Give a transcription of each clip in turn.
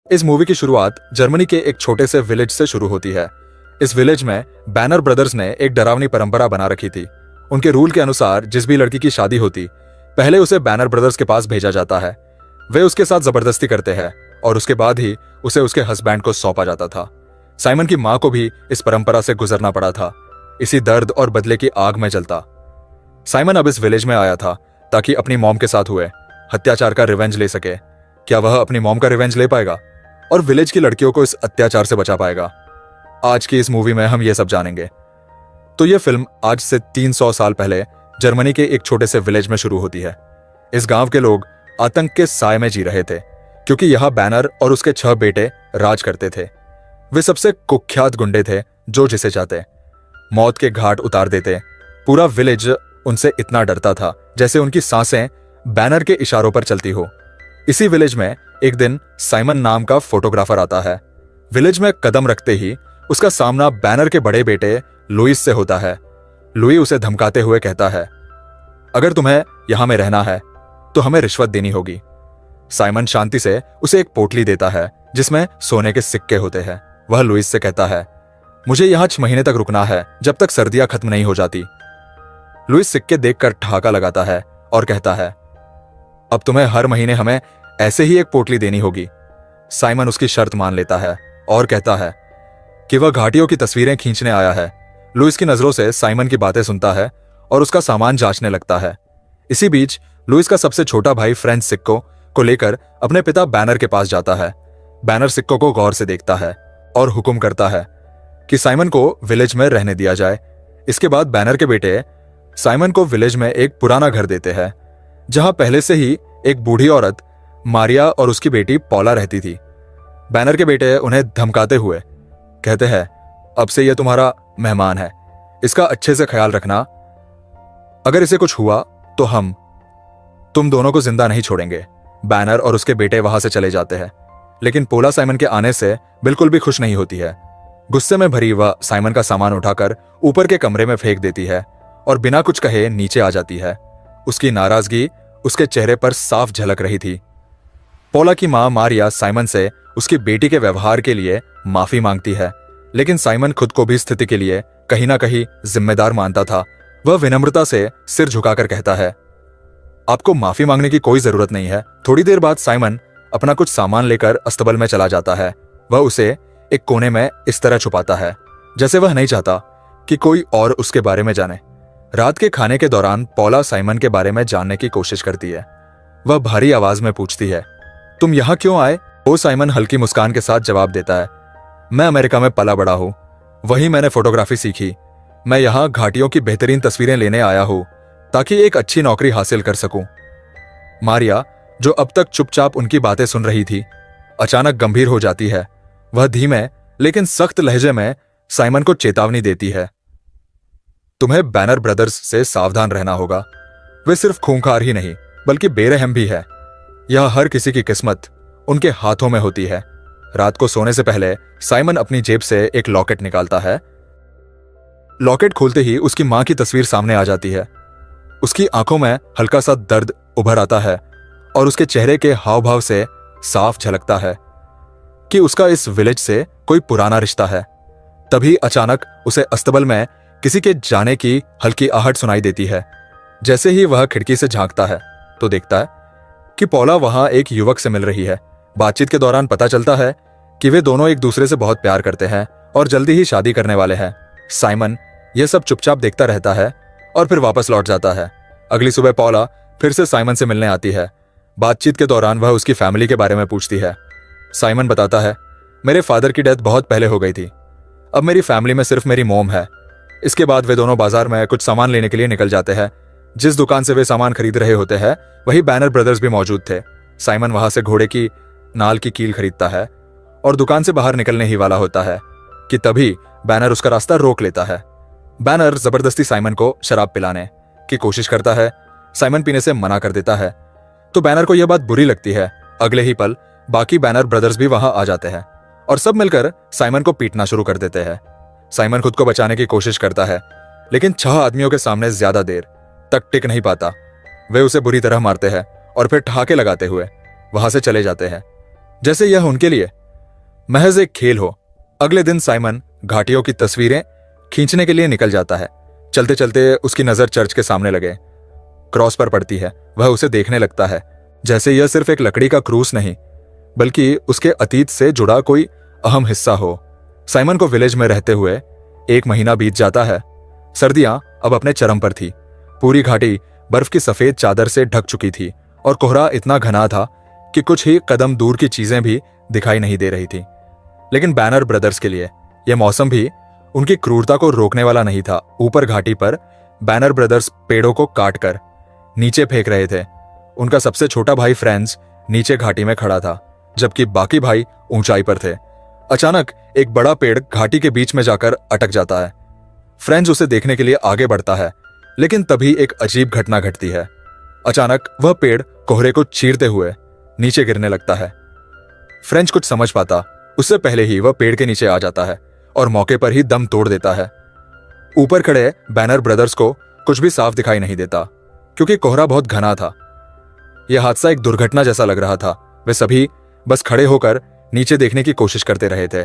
इस मूवी की शुरुआत जर्मनी के एक छोटे से विलेज से शुरू होती है। इस विलेज में बैनर ब्रदर्स ने एक डरावनी परंपरा बना रखी थी। उनके रूल के अनुसार जिस भी लड़की की शादी होती, पहले उसे बैनर ब्रदर्स के पास भेजा जाता है। वे उसके साथ जबरदस्ती करते हैं और उसके बाद ही उसे उसके हस्बैंड को सौंपा जाता था। साइमन की मां को भी इस परंपरा से गुजरना पड़ा था, इसी दर्द और बदले की आग में जलता। साइमन अब इस विलेज में आया था ताकि अपनी मॉम के साथ हुए अत्याचार का रिवेंज ले सके। क्या वह अपनी मॉम का रिवेंज ले पाएगा और विलेज की लड़कियों को इस अत्याचार से बचा पाएगा? आज की इस मूवी में हम ये सब जानेंगे। तो यह फिल्म आज से 300 साल पहले जर्मनी के एक छोटे से विलेज में शुरू होती है। इस गांव के लोग आतंक के साए में जी रहे थे क्योंकि यहां बैनर और उसके 6 बेटे राज करते थे। वे सबसे कुख्यात गुंडे थे जो जिसे चाहते मौत के घाट उतार देते। पूरा विलेज उनसे इतना डरता था जैसे उनकी सांसें बैनर के इशारों पर चलती हो। इसी विलेज में एक दिन साइमन नाम का फोटोग्राफर आता है। विलेज में कदम रखते ही उसका सामना बैनर के बड़े बेटे लुइस से होता है। लुई उसे धमकाते हुए कहता है, अगर तुम्हें यहां में रहना है तो हमें रिश्वत देनी होगी। साइमन शांति से उसे एक पोटली देता है जिसमें सोने के सिक्के होते हैं। वह लुइस से कहता है, मुझे यहां 6 महीने तक रुकना है जब तक सर्दियां खत्म नहीं हो जाती। लुइस सिक्के देखकर ठहाका लगाता है और कहता है, अब तुम्हें हर महीने हमें ऐसे ही एक पोटली देनी होगी। साइमन उसकी शर्त मान लेता है और कहता है कि वह घाटियों की तस्वीरें खींचने आया है। लुइस की नजरों से साइमन की बातें सुनता है और उसका सामान जांचने लगता है। इसी बीच लुइस का सबसे छोटा भाई फ्रेंच सिक्को को लेकर अपने पिता बैनर के पास जाता है। बैनर सिक्को को गौर से देखता है और हुक्म करता है कि साइमन को विलेज में रहने दिया जाए। इसके बाद बैनर के बेटे साइमन को विलेज में एक पुराना घर देते हैं जहां पहले से ही एक बूढ़ी औरत मारिया और उसकी बेटी पौला रहती थी। बैनर के बेटे उन्हें धमकाते हुए कहते हैं, अब से यह तुम्हारा मेहमान है, इसका अच्छे से ख्याल रखना। अगर इसे कुछ हुआ तो हम तुम दोनों को जिंदा नहीं छोड़ेंगे। बैनर और उसके बेटे वहां से चले जाते हैं, लेकिन पोला साइमन के आने से बिल्कुल भी खुश नहीं होती है। गुस्से में भरी वह साइमन का सामान उठाकर ऊपर के कमरे में फेंक देती है और बिना कुछ कहे नीचे आ जाती है। उसकी नाराजगी उसके चेहरे पर साफ झलक रही थी। पोला की मां मारिया साइमन से उसकी बेटी के व्यवहार के लिए माफी मांगती है, लेकिन साइमन खुद को भी स्थिति के लिए कहीं ना कहीं जिम्मेदार मानता था। वह विनम्रता से सिर झुकाकर कहता है, आपको माफी मांगने की कोई जरूरत नहीं है। थोड़ी देर बाद साइमन अपना कुछ सामान लेकर अस्तबल में चला जाता है। वह उसे एक कोने में इस तरह छुपाता है जैसे वह नहीं चाहता कि कोई और उसके बारे में जाने। रात के खाने के दौरान पौला साइमन के बारे में जानने की कोशिश करती है। वह भारी आवाज में पूछती है, तुम यहां क्यों आए? वो साइमन हल्की मुस्कान के साथ जवाब देता है, मैं अमेरिका में पला बड़ा हूं, वहीं मैंने फोटोग्राफी सीखी। मैं यहां घाटियों की बेहतरीन तस्वीरें लेने आया हूं ताकि एक अच्छी नौकरी हासिल कर सकूं। मारिया, जो अब तक चुपचाप उनकी बातें सुन रही थी, अचानक गंभीर हो जाती है। वह धीमे लेकिन सख्त लहजे में साइमन को चेतावनी देती है, तुम्हें बैनर ब्रदर्स से सावधान रहना होगा। वे सिर्फ खूंखार ही नहीं बल्कि बेरहम भी है। यह हर किसी की किस्मत उनके हाथों में होती है। रात को सोने से पहले साइमन अपनी जेब से एक लॉकेट निकालता है। लॉकेट खोलते ही उसकी मां की तस्वीर सामने आ जाती है। उसकी आंखों में हल्का सा दर्द उभर आता है और उसके चेहरे के हाव भाव से साफ झलकता है कि उसका इस विलेज से कोई पुराना रिश्ता है। तभी अचानक उसे अस्तबल में किसी के जाने की हल्की आहट सुनाई देती है। जैसे ही वह खिड़की से झांकता है तो देखता है कि पौला वहां एक युवक से मिल रही है। बातचीत के दौरान पता चलता है कि वे दोनों एक दूसरे से बहुत प्यार करते हैं और जल्दी ही शादी करने वाले हैं। साइमन यह सब चुपचाप देखता रहता है और फिर वापस लौट जाता है। अगली सुबह पौला फिर से साइमन से मिलने आती है। बातचीत के दौरान वह उसकी फैमिली के बारे में पूछती है। साइमन बताता है, मेरे फादर की डेथ बहुत पहले हो गई थी, अब मेरी फैमिली में सिर्फ मेरी मोम है। इसके बाद वे दोनों बाजार में कुछ सामान लेने के लिए निकल जाते हैं। जिस दुकान से वे सामान खरीद रहे होते हैं वही बैनर ब्रदर्स भी मौजूद थे। साइमन वहां से घोड़े की नाल की कील खरीदता है और दुकान से बाहर निकलने ही वाला होता है कि तभी बैनर उसका रास्ता रोक लेता है। बैनर जबरदस्ती साइमन को शराब पिलाने की कोशिश करता है। साइमन पीने से मना कर देता है तो बैनर को यह बात बुरी लगती है। अगले ही पल बाकी बैनर ब्रदर्स भी वहां आ जाते हैं और सब मिलकर साइमन को पीटना शुरू कर देते हैं। साइमन खुद को बचाने की कोशिश करता है लेकिन 6 आदमियों के सामने ज्यादा देर तक टिक नहीं पाता। वे उसे बुरी तरह मारते हैं और फिर ठहाके लगाते हुए वहां से चले जाते हैं जैसे यह उनके लिए महज एक खेल हो। अगले दिन साइमन घाटियों की तस्वीरें खींचने के लिए निकल जाता है। चलते चलते उसकी नजर चर्च के सामने लगे क्रॉस पर पड़ती है। वह उसे देखने लगता है जैसे यह सिर्फ एक लकड़ी का क्रूस नहीं बल्कि उसके अतीत से जुड़ा कोई अहम हिस्सा हो। साइमन को विलेज में रहते हुए 1 महीना बीत जाता है। सर्दियां अब अपने चरम पर थी। पूरी घाटी बर्फ की सफेद चादर से ढक चुकी थी और कोहरा इतना घना था कि कुछ ही कदम दूर की चीजें भी दिखाई नहीं दे रही थी। लेकिन बैनर ब्रदर्स के लिए यह मौसम भी उनकी क्रूरता को रोकने वाला नहीं था। ऊपर घाटी पर बैनर ब्रदर्स पेड़ों को काटकर नीचे फेंक रहे थे। उनका सबसे छोटा भाई फ्रेंड्स नीचे घाटी में खड़ा था जबकि बाकी भाई ऊंचाई पर थे। अचानक एक बड़ा पेड़ घाटी के बीच में जाकर अटक जाता है। फ्रेंड्स उसे देखने के लिए आगे बढ़ता है लेकिन तभी एक अजीब घटना घटती है। अचानक वह पेड़ कोहरे को चीरते हुए नीचे गिरने लगता है। फ्रेंच कुछ समझ पाता उससे पहले ही वह पेड़ के नीचे आ जाता है और मौके पर ही दम तोड़ देता है। ऊपर खड़े बैनर ब्रदर्स को कुछ भी साफ दिखाई नहीं देता क्योंकि कोहरा बहुत घना था। यह हादसा एक दुर्घटना जैसा लग रहा था। वे सभी बस खड़े होकर नीचे देखने की कोशिश करते रहे थे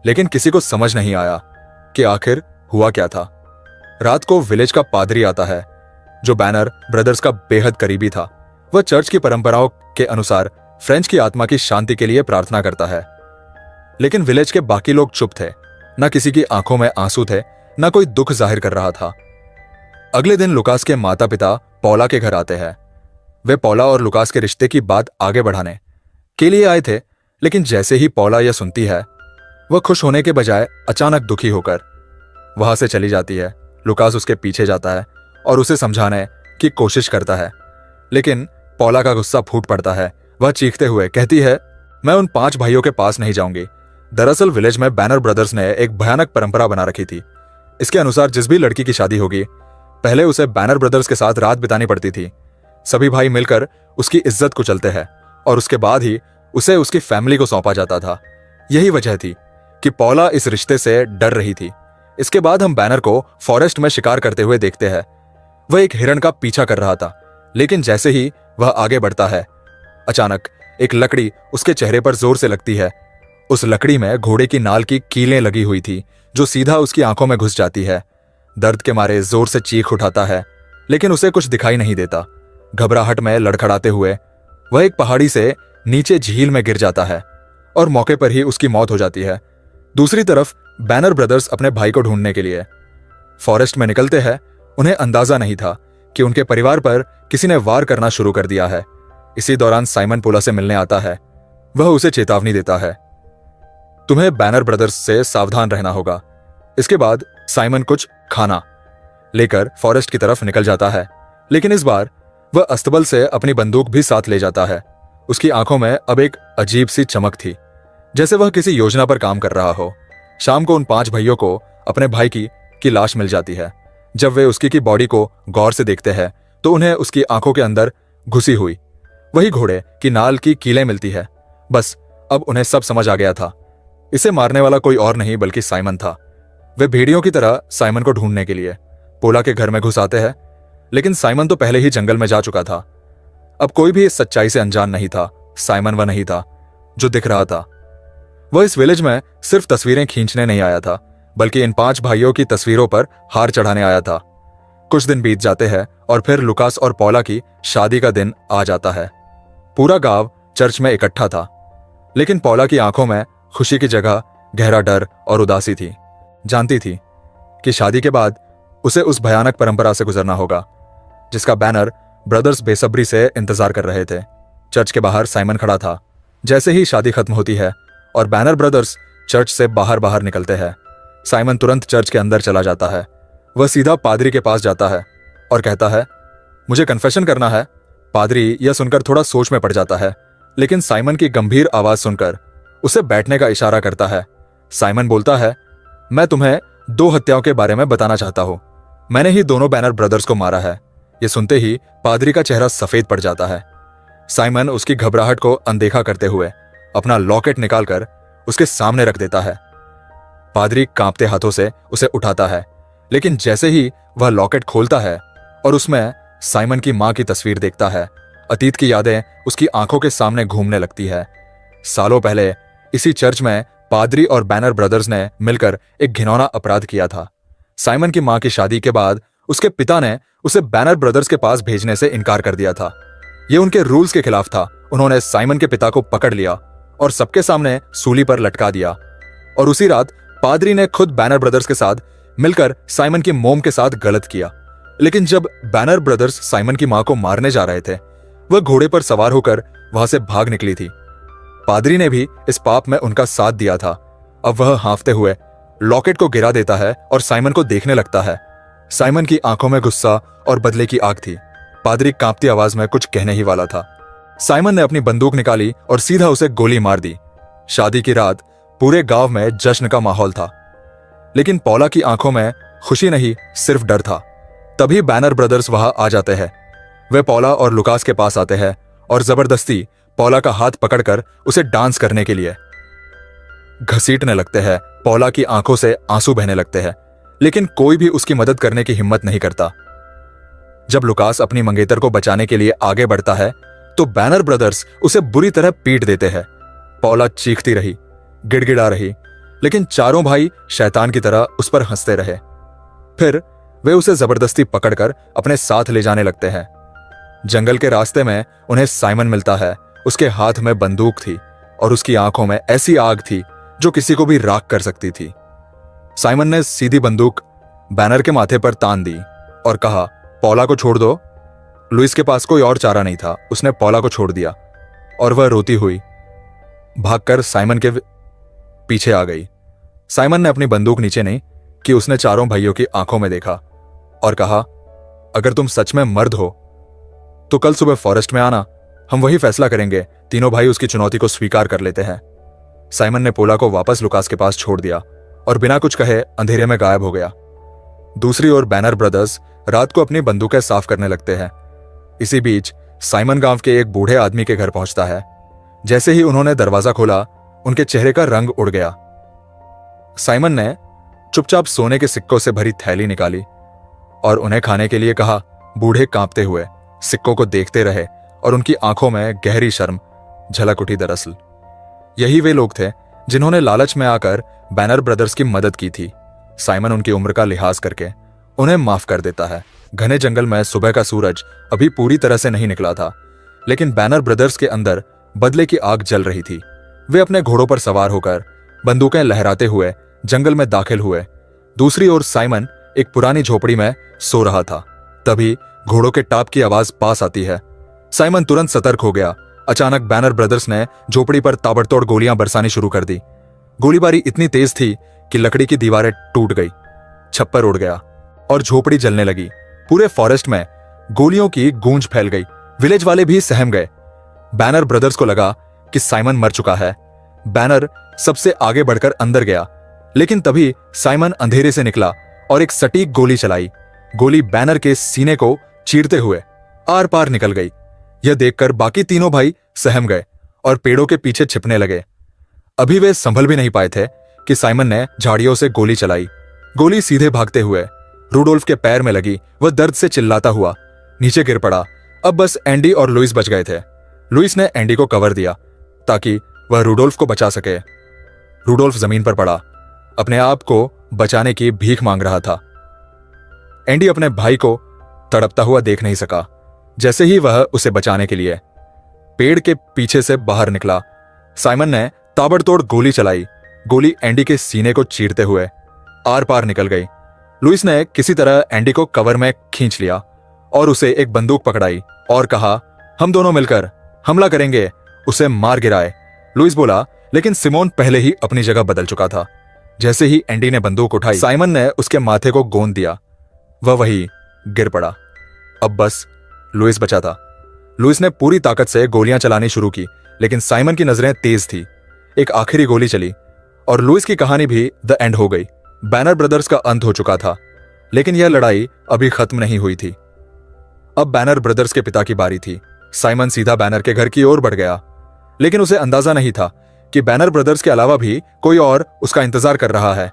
लेकिन किसी को समझ नहीं आया कि आखिर हुआ क्या था। रात को विलेज का पादरी आता है जो बैनर ब्रदर्स का बेहद करीबी था। वह चर्च की परंपराओं के अनुसार फ्रेंच की आत्मा की शांति के लिए प्रार्थना करता है। लेकिन विलेज के बाकी लोग चुप थे। न किसी की आंखों में आंसू थे न कोई दुख जाहिर कर रहा था। अगले दिन लुकास के माता पिता पौला के घर आते हैं। वे पौला और लुकास के रिश्ते की बात आगे बढ़ाने के लिए आए थे लेकिन जैसे ही पौला यह सुनती है वह खुश होने के बजाय अचानक दुखी होकर वहां से चली जाती है। लुकास उसके पीछे जाता है और उसे समझाने की कोशिश करता है लेकिन पौला का गुस्सा फूट पड़ता है। वह चीखते हुए कहती है, मैं उन 5 भाइयों के पास नहीं जाऊंगी। दरअसल विलेज में बैनर ब्रदर्स ने एक भयानक परंपरा बना रखी थी। इसके अनुसार जिस भी लड़की की शादी होगी पहले उसे बैनर ब्रदर्स के साथ रात बितानी पड़ती थी। सभी भाई मिलकर उसकी इज्जत को चलते हैं और उसके बाद ही उसे उसकी फैमिली को सौंपा जाता था। यही वजह थी कि पौला इस रिश्ते से डर रही थी। इसके बाद हम बैनर को फॉरेस्ट में शिकार करते हुए देखते हैं। वह एक हिरण का पीछा कर रहा था लेकिन जैसे ही वह आगे बढ़ता है अचानक एक लकड़ी उसके चेहरे पर जोर से लगती है। उस लकड़ी में घोड़े की नाल की कीलें लगी हुई थी जो सीधा उसकी आंखों में घुस जाती है। दर्द के मारे जोर से चीख उठाता है लेकिन उसे कुछ दिखाई नहीं देता। घबराहट में लड़खड़ाते हुए वह एक पहाड़ी से नीचे झील में गिर जाता है और मौके पर ही उसकी मौत हो जाती है। दूसरी तरफ बैनर ब्रदर्स अपने भाई को ढूंढने के लिए फॉरेस्ट में निकलते हैं। उन्हें अंदाजा नहीं था कि उनके परिवार पर किसी ने वार करना शुरू कर दिया है। इसी दौरान साइमन पोला से मिलने आता है। वह उसे चेतावनी देता है, तुम्हें बैनर ब्रदर्स से सावधान रहना होगा। इसके बाद साइमन कुछ खाना लेकर फॉरेस्ट की तरफ निकल जाता है लेकिन इस बार वह अस्तबल से अपनी बंदूक भी साथ ले जाता है। उसकी आंखों में अब एक अजीब सी चमक थी जैसे वह किसी योजना पर काम कर रहा हो। शाम को उन 5 भाइयों को अपने भाई की लाश मिल जाती है। जब वे उसकी बॉडी को गौर से देखते हैं तो उन्हें उसकी आंखों के अंदर घुसी हुई वही घोड़े की नाल की कीलें मिलती है। बस अब उन्हें सब समझ आ गया था। इसे मारने वाला कोई और नहीं बल्कि साइमन था। वे भेड़ियों की तरह साइमन को ढूंढने के लिए पोला के घर में घुस आते हैं लेकिन साइमन तो पहले ही जंगल में जा चुका था। अब कोई भी इस सच्चाई से अनजान नहीं था। साइमन वह नहीं था जो दिख रहा था। वह इस विलेज में सिर्फ तस्वीरें खींचने नहीं आया था बल्कि इन 5 भाइयों की तस्वीरों पर हार चढ़ाने आया था। कुछ दिन बीत जाते हैं और फिर लुकास और पौला की शादी का दिन आ जाता है। पूरा गांव चर्च में इकट्ठा था लेकिन पौला की आंखों में खुशी की जगह गहरा डर और उदासी थी। जानती थी कि शादी के बाद उसे उस भयानक परंपरा से गुजरना होगा जिसका बैनर ब्रदर्स बेसब्री से इंतजार कर रहे थे। चर्च के बाहर साइमन खड़ा था। जैसे ही शादी खत्म होती है और बैनर ब्रदर्स चर्च से बाहर निकलते हैं साइमन तुरंत चर्च के अंदर चला जाता है। वह सीधा पादरी के पास जाता है और कहता है, मुझे कन्फेशन करना है। पादरी यह सुनकर थोड़ा सोच में पड़ जाता है लेकिन साइमन की गंभीर आवाज सुनकर उसे बैठने का इशारा करता है। साइमन बोलता है, मैं तुम्हें 2 हत्याओं के बारे में बताना चाहता हूं। मैंने ही दोनों बैनर ब्रदर्स को मारा है। यह सुनते ही पादरी का चेहरा सफेद पड़ जाता है। साइमन उसकी घबराहट को अनदेखा करते हुए अपना लॉकेट निकालकर उसके सामने रख देता है। पादरी कांपते हाथों से उसे उठाता है लेकिन जैसे ही वह लॉकेट खोलता है और उसमें साइमन की मां की तस्वीर देखता है अतीत की यादें उसकी आंखों के सामने घूमने लगती है। सालों पहले इसी चर्च में पादरी और बैनर ब्रदर्स ने मिलकर एक घिनौना अपराध किया था। साइमन की मां की शादी के बाद उसके पिता ने उसे बैनर ब्रदर्स के पास भेजने से इनकार कर दिया था। ये उनके रूल्स के खिलाफ था। उन्होंने साइमन के पिता को पकड़ लिया और सबके सामने सूली पर लटका दिया। और उसी रात पादरी ने खुद बैनर ब्रदर्स के साथ मिलकर साइमन की मोम के साथ गलत किया। लेकिन जब बैनर ब्रदर्स साइमन की मां को मारने जा रहे थे, वह घोड़े पर सवार होकर वहां से भाग निकली थी। पादरी ने भी इस पाप में उनका साथ दिया था। अब वह हाँफते हुए लॉकेट को गिरा देता है और साइमन को देखने लगता है। साइमन की आंखों में गुस्सा और बदले की आग थी। पादरी कांपती आवाज में कुछ कहने ही वाला था। साइमन ने अपनी बंदूक निकाली और सीधा उसे गोली मार दी। शादी की रात पूरे गांव में जश्न का माहौल था, लेकिन पौला की आंखों में खुशी नहीं, सिर्फ डर था। तभी बैनर ब्रदर्स वहां आ जाते हैं। वे पौला और लुकास के पास आते हैं और जबरदस्ती पौला का हाथ पकड़कर उसे डांस करने के लिए घसीटने लगते हैं। पौला की आंखों से आंसू बहने लगते हैं, लेकिन कोई भी उसकी मदद करने की हिम्मत नहीं करता। जब लुकास अपनी मंगेतर को बचाने के लिए आगे बढ़ता है तो बैनर ब्रदर्स उसे बुरी तरह पीट देते हैं। पौला चीखती रही, गिड़गिड़ा रही, लेकिन चारों भाई शैतान की तरह उस पर हंसते रहे। फिर वे उसे जबरदस्ती पकड़कर अपने साथ ले जाने लगते हैं। जंगल के रास्ते में उन्हें साइमन मिलता है। उसके हाथ में बंदूक थी और उसकी आंखों में ऐसी आग थी जो किसी को भी राख कर सकती थी। साइमन ने सीधी बंदूक बैनर के माथे पर तान दी और कहा, पौला को छोड़ दो। लुइस के पास कोई और चारा नहीं था। उसने पौला को छोड़ दिया और वह रोती हुई भागकर साइमन के पीछे आ गई। साइमन ने अपनी बंदूक नीचे नहीं कि उसने चारों भाइयों की आंखों में देखा और कहा, अगर तुम सच में मर्द हो तो कल सुबह फॉरेस्ट में आना, हम वही फैसला करेंगे। तीनों भाई उसकी चुनौती को स्वीकार कर लेते हैं। साइमन ने पोला को वापस लुकास के पास छोड़ दिया और बिना कुछ कहे अंधेरे में गायब हो गया। दूसरी ओर बैनर ब्रदर्स रात को अपनी बंदूकें साफ करने लगते हैं। इसी बीच साइमन गांव के एक बूढ़े आदमी के घर पहुंचता है। जैसे ही उन्होंने दरवाजा खोला, उनके चेहरे का रंग उड़ गया। साइमन ने चुपचाप सोने के सिक्कों से भरी थैली निकाली और उन्हें खाने के लिए कहा। बूढ़े कांपते हुए सिक्कों को देखते रहे और उनकी आंखों में गहरी शर्म झलक उठी। दरअसल यही वे लोग थे जिन्होंने लालच में आकर बैनर ब्रदर्स की मदद की थी। साइमन उनकी उम्र का लिहाज करके उन्हें माफ कर देता है। घने जंगल में सुबह का सूरज अभी पूरी तरह से नहीं निकला था, लेकिन बैनर ब्रदर्स के अंदर बदले की आग जल रही थी। वे अपने घोड़ों पर सवार होकर बंदूकें लहराते हुए जंगल में दाखिल हुए। दूसरी ओर साइमन एक पुरानी झोपड़ी में सो रहा था। तभी घोड़ों के टाप की आवाज पास आती है। साइमन तुरंत सतर्क हो गया। अचानक बैनर ब्रदर्स ने झोपड़ी पर ताबड़तोड़ गोलियां बरसानी शुरू कर दी। गोलीबारी इतनी तेज थी कि लकड़ी की दीवारें टूट गई, छप्पर उड़ गया और झोपड़ी जलने लगी। पूरे फॉरेस्ट में गोलियों की गूंज फैल गई। विलेज वाले भी सहम गए। बैनर ब्रदर्स को लगा कि साइमन मर चुका है। बैनर सबसे आगे बढ़कर अंदर गया, लेकिन तभी साइमन अंधेरे से निकला और एक सटीक गोली चलाई। गोली बैनर के सीने को चीरते हुए आर पार निकल गई। यह देखकर बाकी तीनों भाई सहम गए और पेड़ों के पीछे छिपने लगे। अभी वे संभल भी नहीं पाए थे कि साइमन ने झाड़ियों से गोली चलाई। गोली सीधे भागते हुए रूडोल्फ के पैर में लगी। वह दर्द से चिल्लाता हुआ नीचे गिर पड़ा। अब बस एंडी और लुइस बच गए थे। लुइस ने एंडी को कवर दिया ताकि वह रूडोल्फ को बचा सके। रूडोल्फ जमीन पर पड़ा, अपने आप को बचाने की भीख मांग रहा था। एंडी अपने भाई को तड़पता हुआ देख नहीं सका। जैसे ही वह उसे बचाने के लिए पेड़ के पीछे से बाहर निकला, साइमन ने ताबड़तोड़ गोली चलाई। गोली एंडी के सीने को चीरते हुए आर पार निकल गई। लुइस ने किसी तरह एंडी को कवर में खींच लिया और उसे एक बंदूक पकड़ाई और कहा, हम दोनों मिलकर हमला करेंगे, उसे मार गिराए। लुइस बोला, लेकिन सिमोन पहले ही अपनी जगह बदल चुका था। जैसे ही एंडी ने बंदूक उठाई, साइमन ने उसके माथे को गोंद दिया। वह वही गिर पड़ा। अब बस लुइस बचा था। लुइस ने पूरी ताकत से गोलियां चलानी शुरू की, लेकिन साइमन की नजरें तेज थी। एक आखिरी गोली चली और लुइस की कहानी भी द एंड हो गई। बैनर ब्रदर्स का अंत हो चुका था, लेकिन यह लड़ाई अभी खत्म नहीं हुई थी। अब बैनर ब्रदर्स के पिता की बारी थी। साइमन सीधा बैनर के घर की ओर बढ़ गया, लेकिन उसे अंदाजा नहीं था कि बैनर ब्रदर्स के अलावा भी कोई और उसका इंतजार कर रहा है।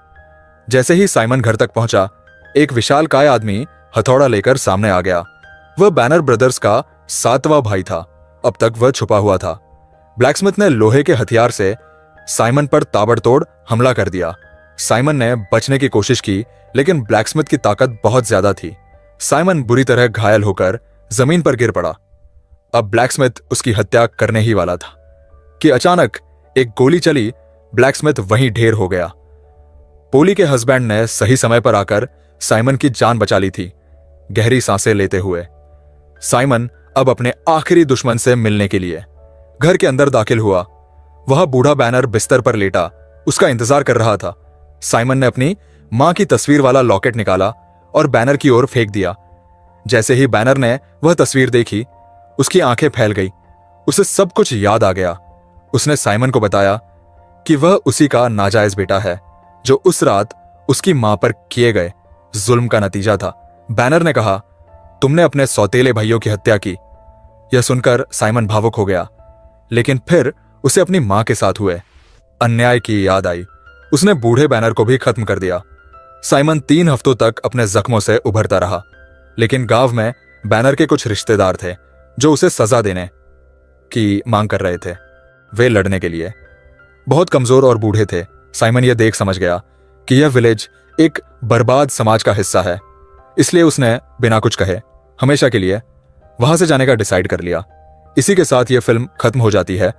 जैसे ही साइमन घर तक पहुंचा, एक विशालकाय आदमी हथौड़ा लेकर सामने आ गया। वह बैनर ब्रदर्स का 7वां भाई था। अब तक वह छुपा हुआ था। ब्लैकस्मिथ ने लोहे के हथियार से साइमन पर ताबड़तोड़ हमला कर दिया। साइमन ने बचने की कोशिश की, लेकिन ब्लैकस्मिथ की ताकत बहुत ज्यादा थी। साइमन बुरी तरह घायल होकर जमीन पर गिर पड़ा। अब ब्लैकस्मिथ उसकी हत्या करने ही वाला था कि अचानक एक गोली चली। ब्लैकस्मिथ वहीं ढेर हो गया। पोली के हस्बैंड ने सही समय पर आकर साइमन की जान बचा ली थी। गहरी सांसें लेते हुए साइमन अब अपने आखिरी दुश्मन से मिलने के लिए घर के अंदर दाखिल हुआ। वह बूढ़ा बैनर बिस्तर पर लेटा उसका इंतजार कर रहा था। साइमन ने अपनी मां की तस्वीर वाला लॉकेट निकाला और बैनर की ओर फेंक दिया। जैसे ही बैनर ने वह तस्वीर देखी, उसकी आंखें फैल गई। उसे सब कुछ याद आ गया। उसने साइमन को बताया कि वह उसी का नाजायज बेटा है, जो उस रात उसकी मां पर किए गए जुल्म का नतीजा था। बैनर ने कहा, तुमने अपने सौतेले भाइयों की हत्या की। यह सुनकर साइमन भावुक हो गया, लेकिन फिर उसे अपनी मां के साथ हुए अन्याय की याद आई। उसने बूढ़े बैनर को भी खत्म कर दिया। साइमन 3 हफ्तों तक अपने जख्मों से उभरता रहा, लेकिन गांव में बैनर के कुछ रिश्तेदार थे जो उसे सजा देने की मांग कर रहे थे। वे लड़ने के लिए बहुत कमजोर और बूढ़े थे। साइमन यह देख समझ गया कि यह विलेज एक बर्बाद समाज का हिस्सा है, इसलिए उसने बिना कुछ कहे हमेशा के लिए वहां से जाने का डिसाइड कर लिया। इसी के साथ यह फिल्म खत्म हो जाती है।